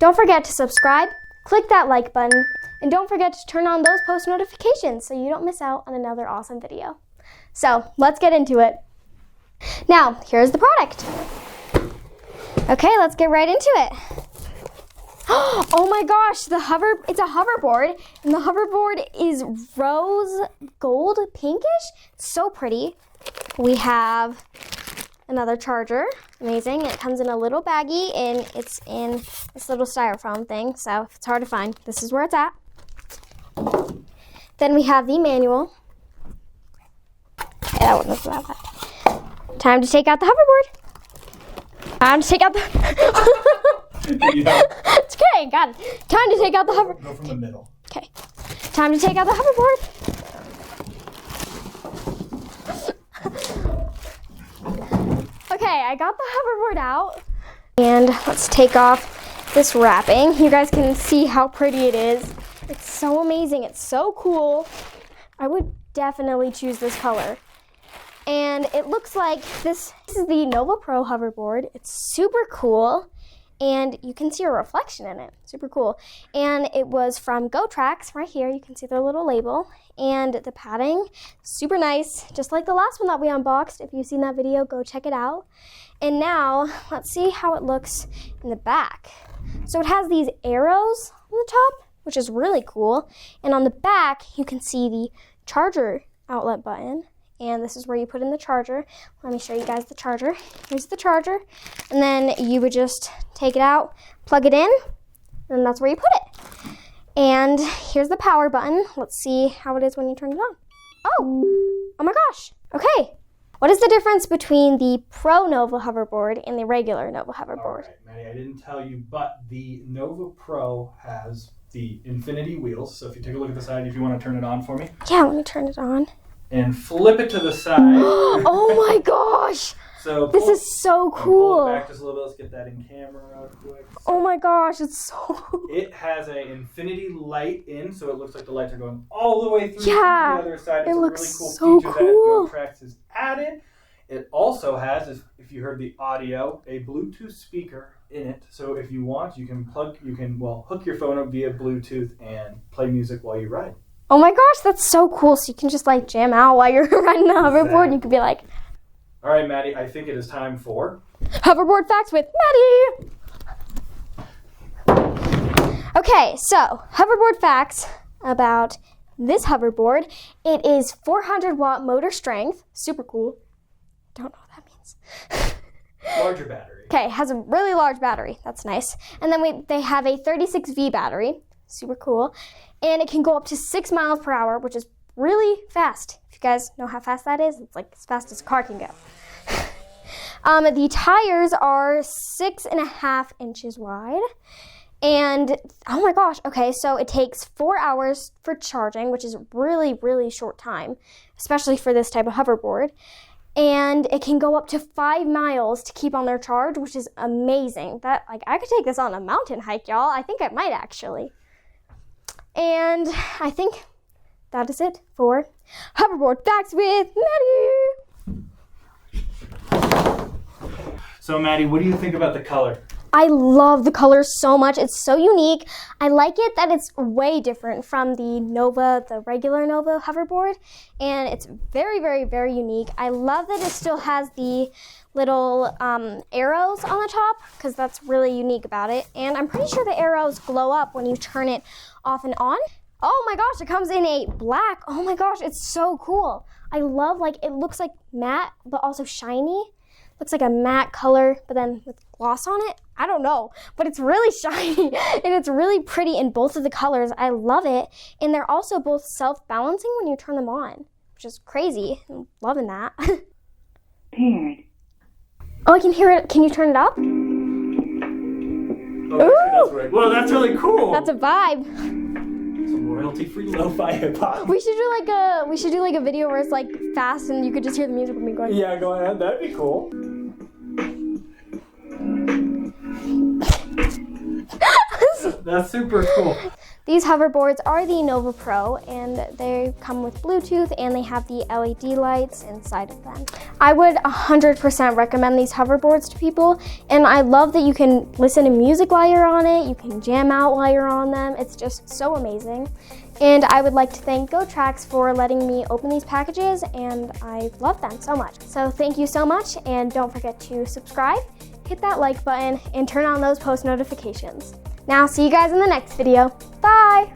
Don't forget to subscribe, click that like button, and don't forget to turn on those post notifications so you don't miss out on another awesome video. So let's get into it. Now, here's the product. Okay, let's get right into it. Oh my gosh, it's a hoverboard, and the hoverboard is rose gold pinkish. It's so pretty. We have another charger. Amazing. It comes in a little baggie, and it's in this little styrofoam thing, so if it's hard to find, this is where it's at. Then we have the manual. Okay, that one was about that. Time to take out the hoverboard. Time to take out the... It's okay, got it. Time to take out the hoverboard. Go from the middle. Okay. Time to take out the hoverboard. Okay, I got the hoverboard out. And let's take off this wrapping. You guys can see how pretty it is. It's so amazing. It's so cool. I would definitely choose this color. And it looks like this is the Nova Pro hoverboard. It's super cool. And you can see a reflection in it. Super cool. And it was from GOTRAX. Right here, you can see their little label. And the padding, super nice. Just like the last one that we unboxed. If you've seen that video, go check it out. And now, let's see how it looks in the back. So it has these arrows on the top, which is really cool. And on the back, you can see the charger outlet button. And this is where you put in the charger. Let me show you guys the charger. Here's the charger. And then you would just take it out, plug it in, and that's where you put it. And here's the power button. Let's see how it is when you turn it on. Oh my gosh. Okay. What is the difference between the Pro Nova hoverboard and the regular Nova hoverboard? All right, Maddie, I didn't tell you, but the Nova Pro has the infinity wheels. So if you take a look at the side, if you want to turn it on for me. Yeah, let me turn it on. And flip it to the side. Oh my gosh! So this is so cool. Pull it back just a little bit. Let's get that in camera real quick. Oh my gosh, it's so cool. It has an infinity light in, so it looks like the lights are going all the way through yeah, to the other side. It's it a looks really cool so feature cool. that GOTRAX has added. It also has, if you heard the audio, a Bluetooth speaker in it. So if you want, you can hook your phone up via Bluetooth and play music while you ride. Oh my gosh, that's so cool. So you can just like jam out while you're riding the hoverboard. Exactly. And you can be like... All right, Maddie, I think it is time for... Hoverboard Facts with Maddie! Okay, so hoverboard facts about this hoverboard. It is 400 watt motor strength. Super cool. Don't know what that means. Larger battery. Okay, it has a really large battery. That's nice. And then they have a 36V battery. Super cool. And it can go up to 6 miles per hour, which is really fast. If you guys know how fast that is, it's like as fast as a car can go. The tires are 6.5 inches wide. And, oh my gosh, okay, so it takes 4 hours for charging, which is really, really short time, especially for this type of hoverboard. And it can go up to 5 miles to keep on their charge, which is amazing. I could take this on a mountain hike, y'all. I think I might actually. And I think that is it for Hoverboard Facts with Maddie. So Maddie, what do you think about the color? I love the color so much. It's so unique. I like it that it's way different from the regular Nova hoverboard. And it's very, very, very unique. I love that it still has the little arrows on the top because that's really unique about it. And I'm pretty sure the arrows glow up when you turn it off and on. Oh my gosh, it comes in a black. Oh my gosh, it's so cool. I love, it looks like matte, but also shiny. Looks like a matte color, but then with gloss on it. I don't know, but it's really shiny and it's really pretty in both of the colors. I love it. And they're also both self-balancing when you turn them on, which is crazy. I'm loving that. Paired. Oh, I can hear it. Can you turn it up? Oh, that's right. Well, that's really cool. That's a vibe. Some royalty-free lo-fi hip-hop. We should do like a video where it's like fast and you could just hear the music with me going. Yeah, go ahead. That'd be cool. That's super cool. These hoverboards are the Nova Pro, and they come with Bluetooth and they have the LED lights inside of them. I would 100% recommend these hoverboards to people, and I love that you can listen to music while you're on it, you can jam out while you're on them. It's just so amazing. And I would like to thank GOTRAX for letting me open these packages, and I love them so much. So thank you so much, and don't forget to subscribe, hit that like button, and turn on those post notifications. Now, see you guys in the next video. Bye!